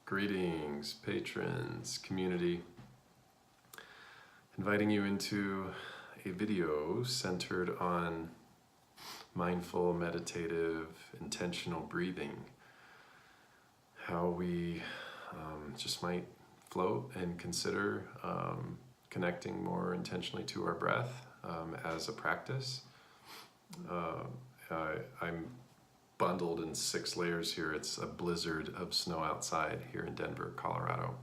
Greetings, patrons, community. Inviting you into a video centered on mindful, meditative, intentional breathing. How we just might float and consider connecting more intentionally to our breath as a practice. I'm bundled in 6 layers here. It's a blizzard of snow outside here in Denver, Colorado.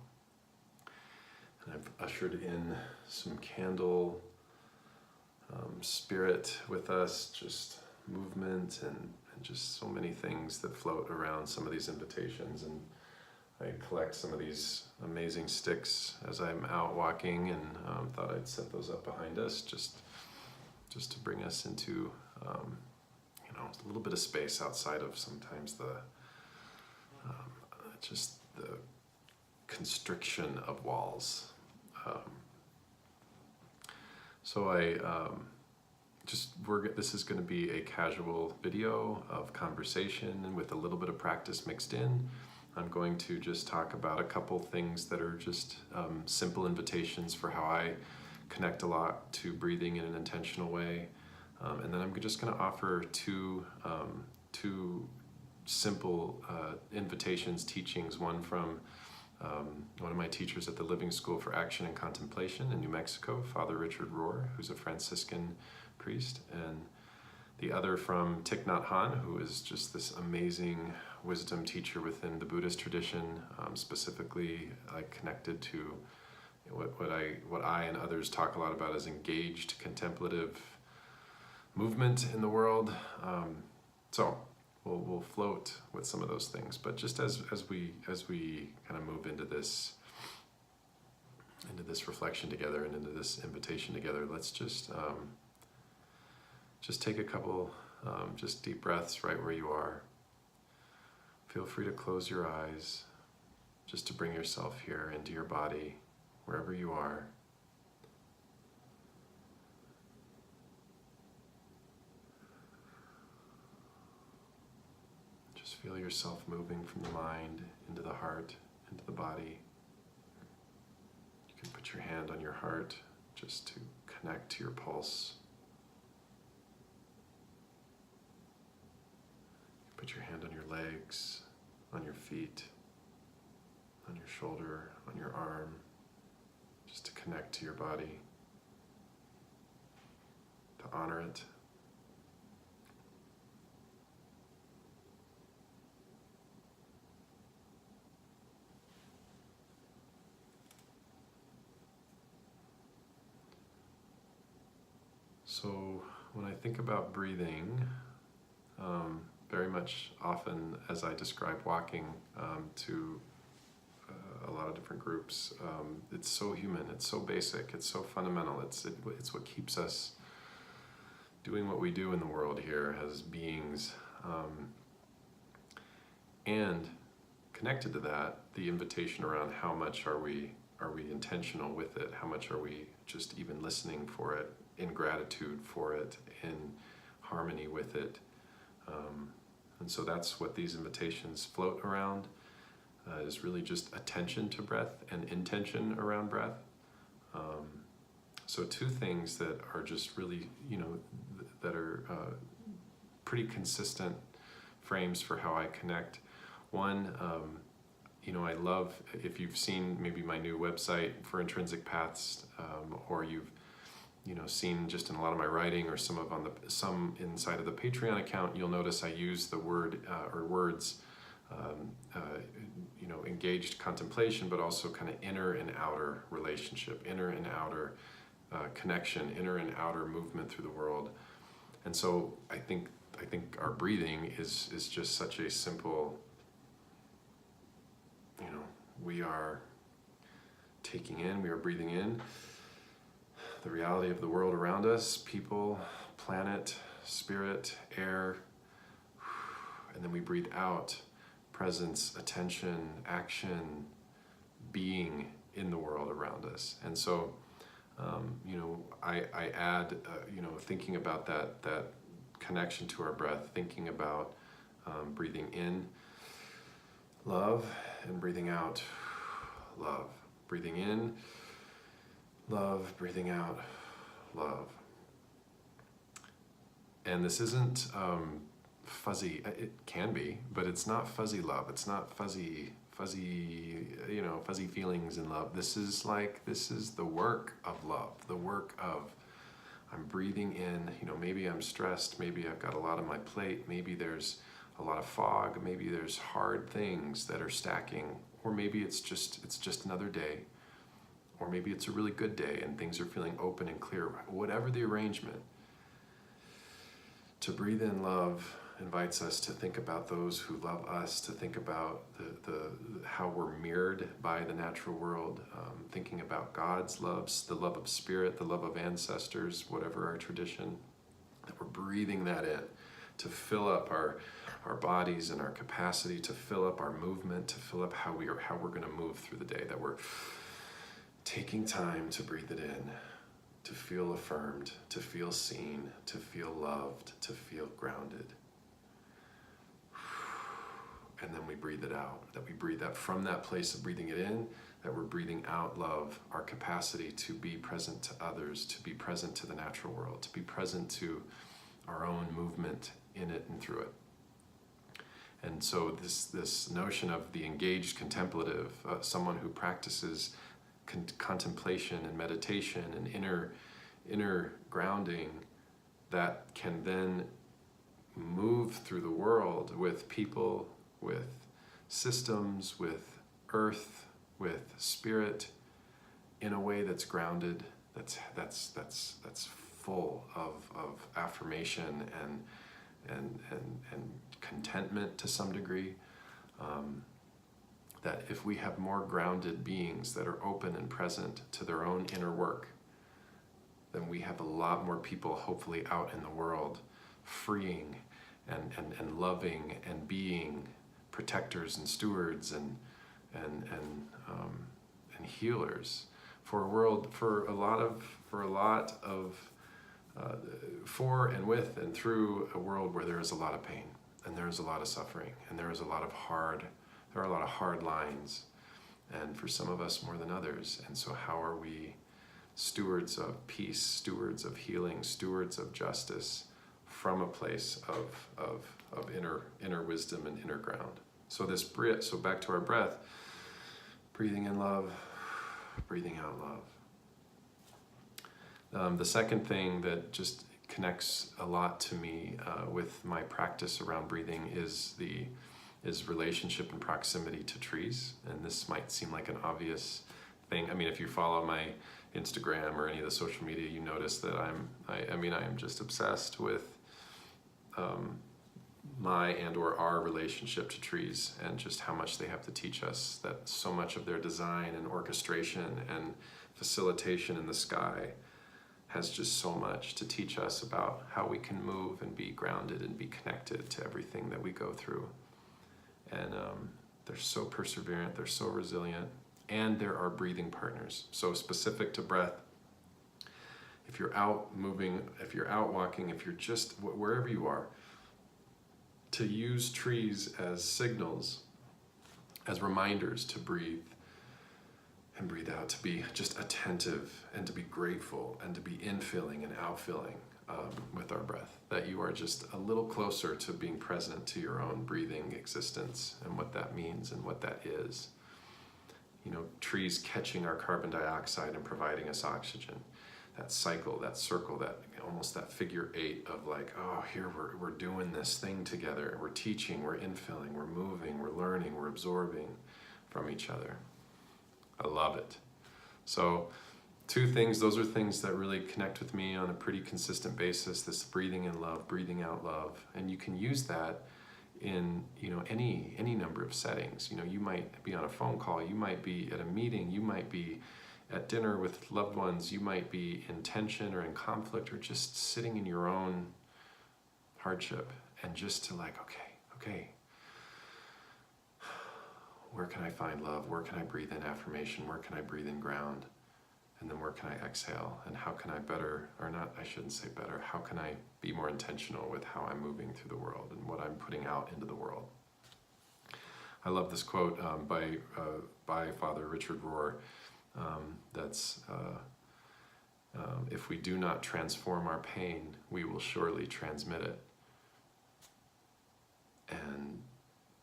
And I've ushered in some candle spirit with us, just movement and just so many things that float around some of these invitations. And I collect some of these amazing sticks as I'm out walking, and thought I'd set those up behind us just to bring us into a little bit of space outside of sometimes the just the constriction of walls. This is going to be a casual video of conversation and with a little bit of practice mixed in. I'm going to just talk about a couple things that are just simple invitations for how I connect a lot to breathing in an intentional way. And then I'm just going to offer two simple invitations, teachings, one from one of my teachers at the Living School for Action and Contemplation in New Mexico, Father Richard Rohr, who's a Franciscan priest, and the other from Thich Nhat Hanh, who is just this amazing wisdom teacher within the Buddhist tradition, specifically connected to what I and others talk a lot about as engaged contemplative movement in the world. So we'll float with some of those things, but just as we kind of move into this reflection together and into this invitation together, let's just take a couple just deep breaths right where you are. Feel free to close your eyes just to bring yourself here into your body, wherever you are. Just feel yourself moving from the mind into the heart, into the body. You can put your hand on your heart just to connect to your pulse. Put your hand on your legs, on your feet, on your shoulder, on your arm, just to connect to your body, to honor it. So when I think about breathing, very much often as I describe walking to a lot of different groups, it's so human, it's so basic, it's so fundamental, it's what keeps us doing what we do in the world here as beings. And connected to that, the invitation around how much are we intentional with it, how much are we just even listening for it, in gratitude for it, in harmony with it. And so that's what these invitations float around, is really just attention to breath and intention around breath. So 2 things that are just really, that are pretty consistent frames for how I connect. One, I love, if you've seen maybe my new website for Intrinsic Paths, or you've seen just in a lot of my writing or some inside of the Patreon account, you'll notice I use the word or words, engaged contemplation, but also kind of inner and outer relationship, inner and outer connection, inner and outer movement through the world. And so I think our breathing is just such a simple, we are taking in, we are breathing in the reality of the world around us, people, planet, spirit, air, and then we breathe out presence, attention, action, being in the world around us. And so, I add, thinking about that connection to our breath, thinking about breathing in love and breathing out, love. Breathing in, love. Breathing out, love. And this isn't fuzzy. It can be, but it's not fuzzy love. It's not fuzzy, fuzzy feelings in love. This is the work of love, the work of, I'm breathing in, maybe I'm stressed, maybe I've got a lot on my plate, maybe there's a lot of fog, maybe there's hard things that are stacking, or maybe it's just another day, or maybe it's a really good day and things are feeling open and clear. Whatever the arrangement, to breathe in love invites us to think about those who love us, to think about how we're mirrored by the natural world, thinking about God's loves, the love of spirit, the love of ancestors, whatever our tradition, that we're breathing that in to fill up our bodies and our capacity, to fill up our movement, to fill up how we're going to move through the day, that we're taking time to breathe it in, to feel affirmed, to feel seen, to feel loved, to feel grounded. And then we breathe it out, that we breathe that from that place of breathing it in, that we're breathing out love, our capacity to be present to others, to be present to the natural world, to be present to our own movement in it and through it. And so this notion of the engaged contemplative, someone who practices contemplation and meditation and inner grounding, that can then move through the world with people, with systems, with earth, with spirit, in a way that's grounded, that's full of affirmation and contentment to some degree. That if we have more grounded beings that are open and present to their own inner work, then we have a lot more people hopefully out in the world freeing and loving and being protectors and stewards and healers for a world, for and with and through a world where there is a lot of pain and there is a lot of suffering and there are a lot of hard lines, and for some of us more than others. And so how are we stewards of peace, stewards of healing, stewards of justice from a place of inner wisdom and inner ground? So so back to our breath, breathing in love, breathing out love. The second thing that just connects a lot to me with my practice around breathing is relationship and proximity to trees. And this might seem like an obvious thing. I mean, if you follow my Instagram or any of the social media, you notice that I am just obsessed with my and/or our relationship to trees, and just how much they have to teach us, that so much of their design and orchestration and facilitation in the sky has just so much to teach us about how we can move and be grounded and be connected to everything that we go through. And they're so perseverant, they're so resilient, and they're our breathing partners. So specific to breath, if you're out moving, if you're out walking, if you're just wherever you are, to use trees as signals, as reminders to breathe and breathe out, to be just attentive and to be grateful and to be infilling and outfilling with our breath, that you are just a little closer to being present to your own breathing existence and what that means and what that is. Trees catching our carbon dioxide and providing us oxygen. That cycle, that circle, that almost that figure eight of like, oh, here we're doing this thing together. We're teaching, we're infilling, we're moving, we're learning, we're absorbing from each other. I love it. So those are things that really connect with me on a pretty consistent basis, this breathing in love, breathing out love. And you can use that in any number of settings. You might be on a phone call, you might be at a meeting, you might be at dinner with loved ones, you might be in tension or in conflict, or just sitting in your own hardship, and just to like, okay, where can I find love? Where can I breathe in affirmation? Where can I breathe in ground? And then where can I exhale? And how can I how can I be more intentional with how I'm moving through the world and what I'm putting out into the world? I love this quote by Father Richard Rohr. That's if we do not transform our pain, we will surely transmit it. And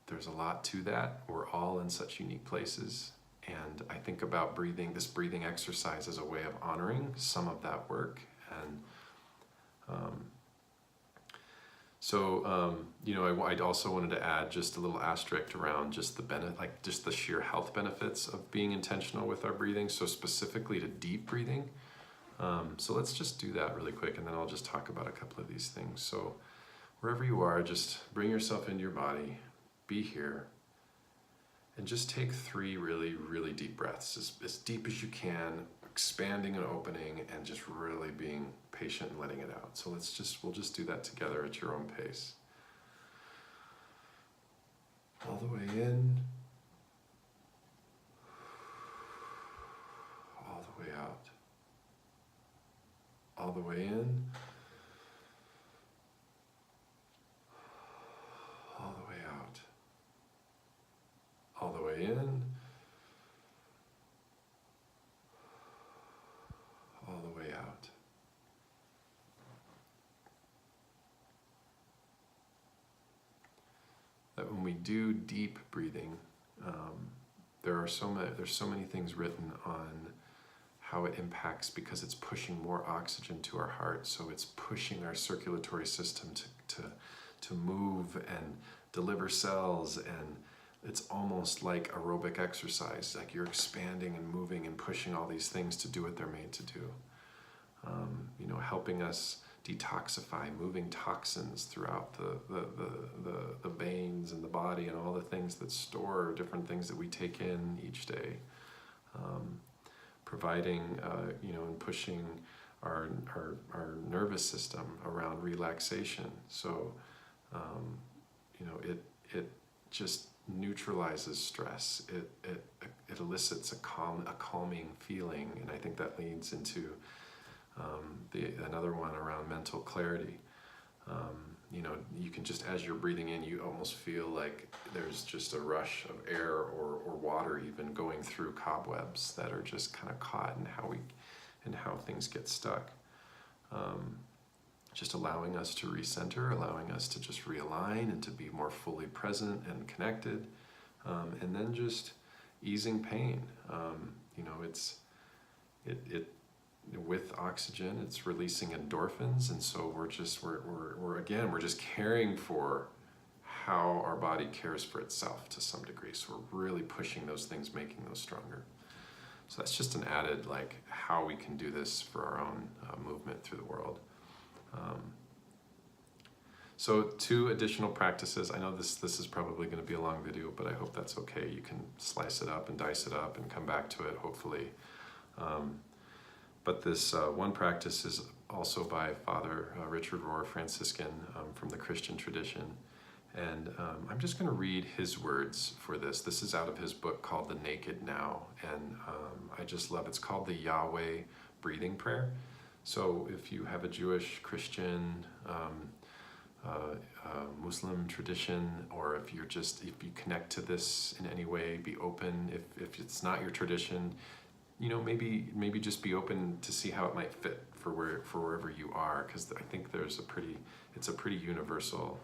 there's a lot to that. We're all in such unique places. And I think about this breathing exercise as a way of honoring some of that work. And I also wanted to add just a little asterisk around just just the sheer health benefits of being intentional with our breathing. So specifically to deep breathing. So let's just do that really quick, and then I'll just talk about a couple of these things. So wherever you are, just bring yourself into your body, be here, and just take 3 really, really deep breaths, as deep as you can, expanding and opening, and just really being patient and letting it out. So we'll just do that together at your own pace. All the way in, all the way out. All the way in, all the way out. All the way in, all the way out. That when we do deep breathing, there's so many things written on how it impacts, because it's pushing more oxygen to our heart. So it's pushing our circulatory system to move and deliver cells, and it's almost like aerobic exercise. Like you're expanding and moving and pushing all these things to do what they're made to do. Helping us detoxify, moving toxins throughout the veins and the body, and all the things that store different things that we take in each day. Providing, and pushing our nervous system around relaxation. So, it just neutralizes stress. It elicits a calming feeling, and I think that leads into another one around mental clarity. You can just, as you're breathing in, you almost feel like there's just a rush of air or water even going through cobwebs that are just kind of caught in how things get stuck. Just allowing us to recenter, allowing us to just realign and to be more fully present and connected, and then just easing pain. With oxygen, it's releasing endorphins, and so we're just caring for how our body cares for itself to some degree. So we're really pushing those things, making those stronger. So that's just an added how we can do this for our own movement through the world. So 2 additional practices. I know this is probably going to be a long video, but I hope that's okay. You can slice it up and dice it up and come back to it, hopefully. But this one practice is also by Father Richard Rohr, Franciscan, from the Christian tradition. And I'm just going to read his words for this. This is out of his book called The Naked Now. And I just love it. It's called the Yahweh Breathing Prayer. So if you have a Jewish, Christian, Muslim tradition, or if you connect to this in any way, be open. If it's not your tradition, maybe just be open to see how it might fit for wherever you are, because I think it's a pretty universal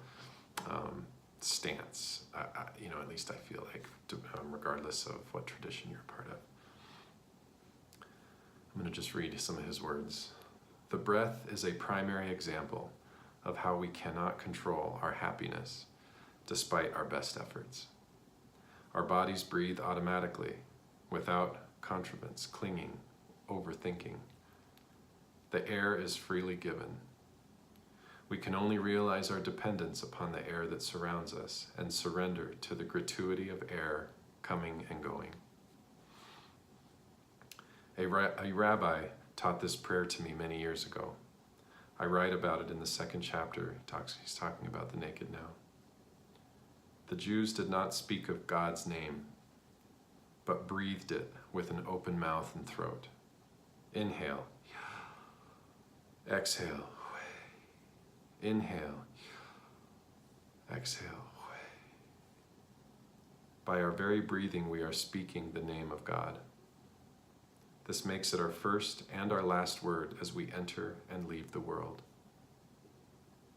stance. At least I feel like, regardless of what tradition you're a part of. I'm going to just read some of his words. The breath is a primary example of how we cannot control our happiness, despite our best efforts. Our bodies breathe automatically, without contrivance, clinging, overthinking. The air is freely given. We can only realize our dependence upon the air that surrounds us and surrender to the gratuity of air coming and going. A rabbi taught this prayer to me many years ago. I write about it in the 2nd chapter. He's talking about the naked now. The Jews did not speak of God's name, but breathed it with an open mouth and throat. Inhale. Exhale. Inhale. Exhale. By our very breathing, we are speaking the name of God. This makes it our first and our last word as we enter and leave the world.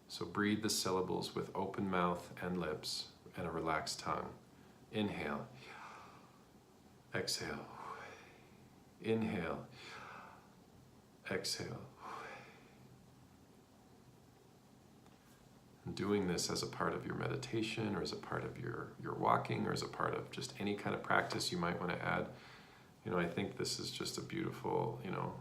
So breathe the syllables with open mouth and lips and a relaxed tongue. Inhale. Exhale. Inhale. Exhale. And doing this as a part of your meditation or as a part of your walking or as a part of just any kind of practice you might want to add. I think this is just a beautiful,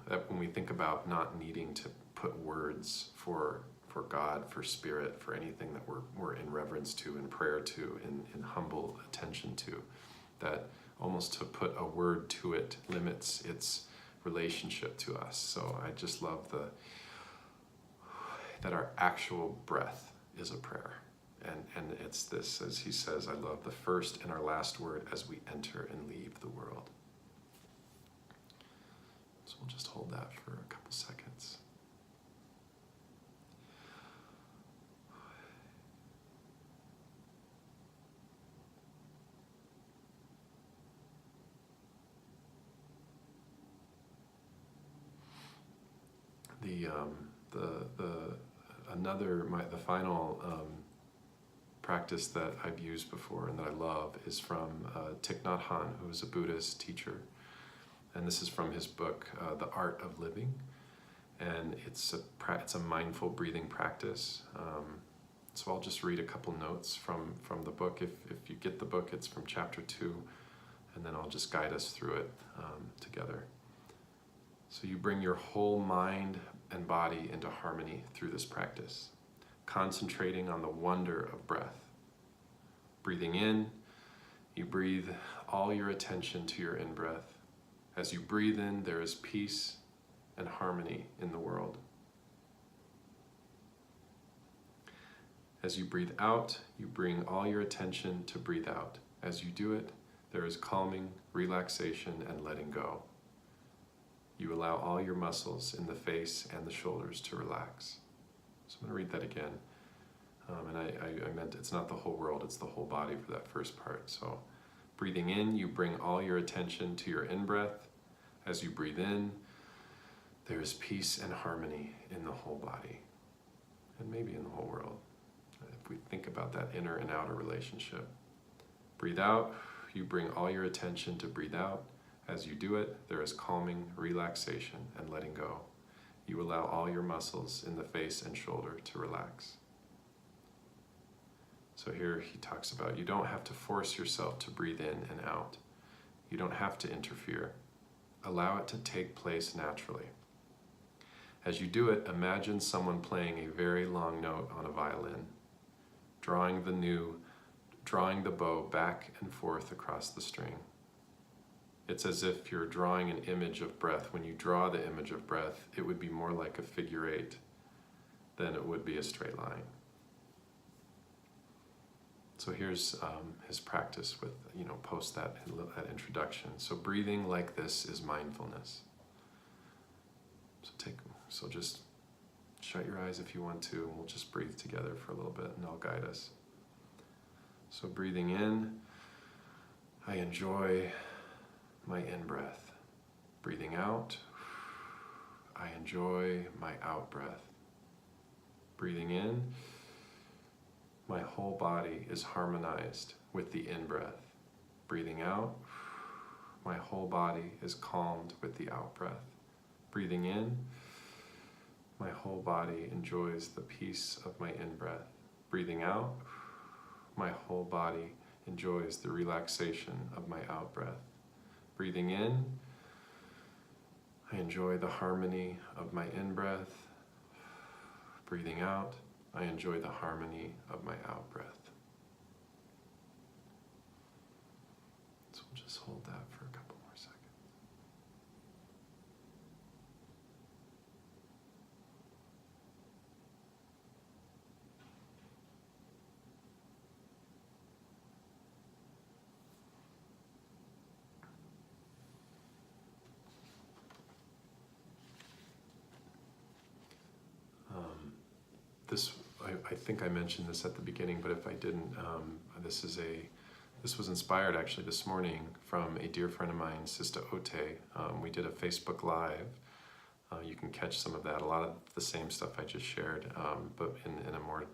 that when we think about not needing to put words for God, for spirit, for anything that we're in reverence to, in prayer to, in humble attention to, that almost to put a word to it limits its relationship to us. So I just love that our actual breath is a prayer. And it's this, as he says, I love the first and our last word as we enter and leave the world. So we'll just hold that for a couple seconds. The final practice that I've used before and that I love is from Thich Nhat Hanh, who is a Buddhist teacher. And this is from his book, The Art of Living. And it's a mindful breathing practice. So I'll just read a couple notes from the book. If you get the book, it's from chapter 2, and then I'll just guide us through it together. So you bring your whole mind and body into harmony through this practice, concentrating on the wonder of breath. Breathing in, you breathe all your attention to your in-breath. As you breathe in, there is peace and harmony in the world. As you breathe out, you bring all your attention to breathe out. As you do it, there is calming, relaxation, and letting go. You allow all your muscles in the face and the shoulders to relax. So I'm going to read that again. And I meant it's not the whole world, it's the whole body for that first part. So breathing in, you bring all your attention to your in-breath. As you breathe in, there is peace and harmony in the whole body, and maybe in the whole world, if we think about that inner and outer relationship. Breathe out, you bring all your attention to breathe out. As you do it, there is calming, relaxation, and letting go. You allow all your muscles in the face and shoulder to relax. So here he talks about you don't have to force yourself to breathe in and out. You don't have to interfere. Allow it to take place naturally. As you do it, imagine someone playing a very long note on a violin, drawing the bow back and forth across the string. It's as if you're drawing an image of breath. When you draw the image of breath, it would be more like a figure eight than it would be a straight line. So here's his practice with, post that introduction. So breathing like this is mindfulness. So just shut your eyes if you want to, and we'll just breathe together for a little bit, and I'll guide us. So breathing in, I enjoy my in-breath. Breathing out, I enjoy my out-breath. Breathing in, my whole body is harmonized with the in-breath. Breathing out, my whole body is calmed with the out-breath. Breathing in, my whole body enjoys the peace of my in-breath. Breathing out, my whole body enjoys the relaxation of my out-breath. Breathing in, I enjoy the harmony of my in-breath. Breathing out, I enjoy the harmony of my out-breath. So we'll just hold that for a couple more seconds. I think I mentioned this at the beginning, but if I didn't, this is a This was inspired actually this morning from a dear friend of mine, Sista Ote. We did a Facebook Live. You can catch some of that, a lot of the same stuff I just shared, but in a more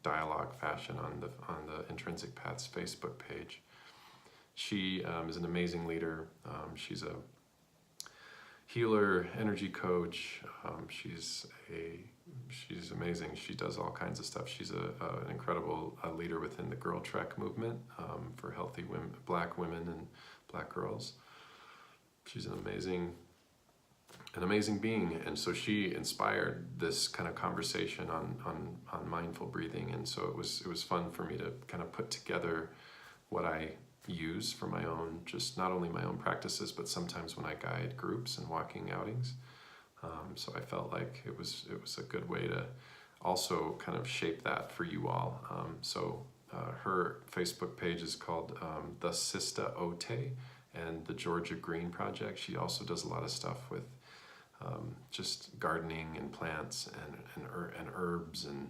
dialogue fashion on the Intrinsic Path's Facebook page. She is an amazing leader. She's a healer, energy coach. She's amazing. She does all kinds of stuff. She's an incredible leader within the Girl Trek movement for healthy women, black women and black girls. She's an amazing being, and so she inspired this kind of conversation on mindful breathing. And so it was fun for me to kind of put together what I use for my own, just not only my own practices, but sometimes when I guide groups and walking outings. So I felt like it was a good way to also kind of shape that for you all. Her Facebook page is called the Sista Ote and the Georgia Green Project. She also does a lot of stuff with just gardening and plants and herbs and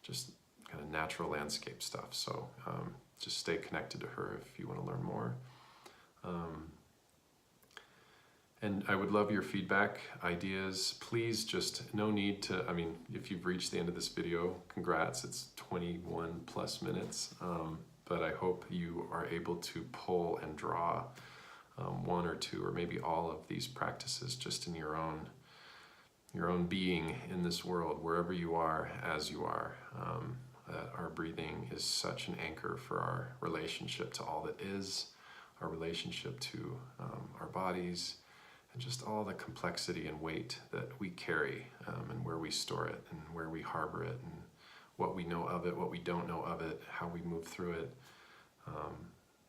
just kind of natural landscape stuff. So just stay connected to her if you want to learn more. And I would love your feedback, ideas. Please just, no need to, I mean, if you've reached the end of this video, congrats, it's 21 plus minutes. But I hope you are able to pull and draw one or two or maybe all of these practices just in your own being in this world, wherever you are, as you are. That our breathing is such an anchor for our relationship to all that is, our relationship to our bodies, and just all the complexity and weight that we carry, and where we store it and where we harbor it and what we know of it, what we don't know of it, how we move through it.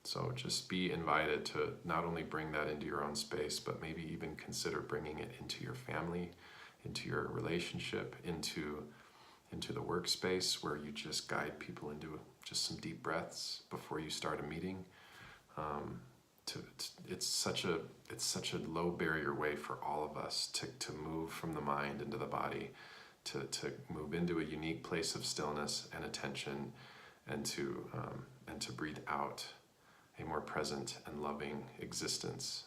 So just be invited to not only bring that into your own space, but maybe even consider bringing it into your family, into your relationship, into the workspace where you just guide people into just some deep breaths before you start a meeting. It's such a low barrier way for all of us to move from the mind into the body, to move into a unique place of stillness and attention, and to breathe out a more present and loving existence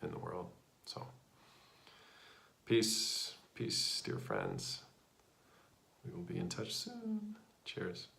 in the world. So peace, dear friends. We will be in touch soon. Cheers.